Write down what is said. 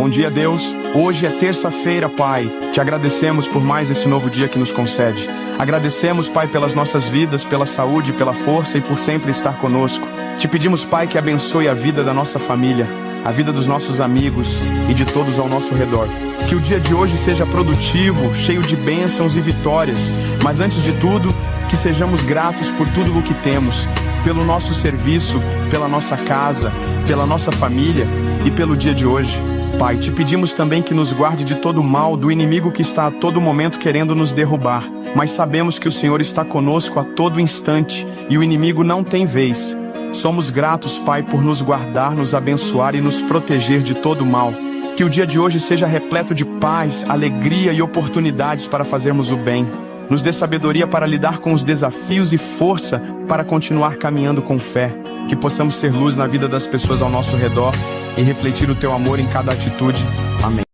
Bom dia, Deus. Hoje é terça-feira, Pai. Te agradecemos por mais esse novo dia que nos concede. Agradecemos, Pai, pelas nossas vidas, pela saúde, pela força e por sempre estar conosco. Te pedimos, Pai, que abençoe a vida da nossa família, a vida dos nossos amigos e de todos ao nosso redor. Que o dia de hoje seja produtivo, cheio de bênçãos e vitórias. Mas antes de tudo, que sejamos gratos por tudo o que temos, pelo nosso serviço, pela nossa casa, pela nossa família e pelo dia de hoje. Pai, te pedimos também que nos guarde de todo o mal do inimigo que está a todo momento querendo nos derrubar. Mas sabemos que o Senhor está conosco a todo instante e o inimigo não tem vez. Somos gratos, Pai, por nos guardar, nos abençoar e nos proteger de todo o mal. Que o dia de hoje seja repleto de paz, alegria e oportunidades para fazermos o bem. Nos dê sabedoria para lidar com os desafios e força para continuar caminhando com fé. Que possamos ser luz na vida das pessoas ao nosso redor e refletir o Teu amor em cada atitude. Amém.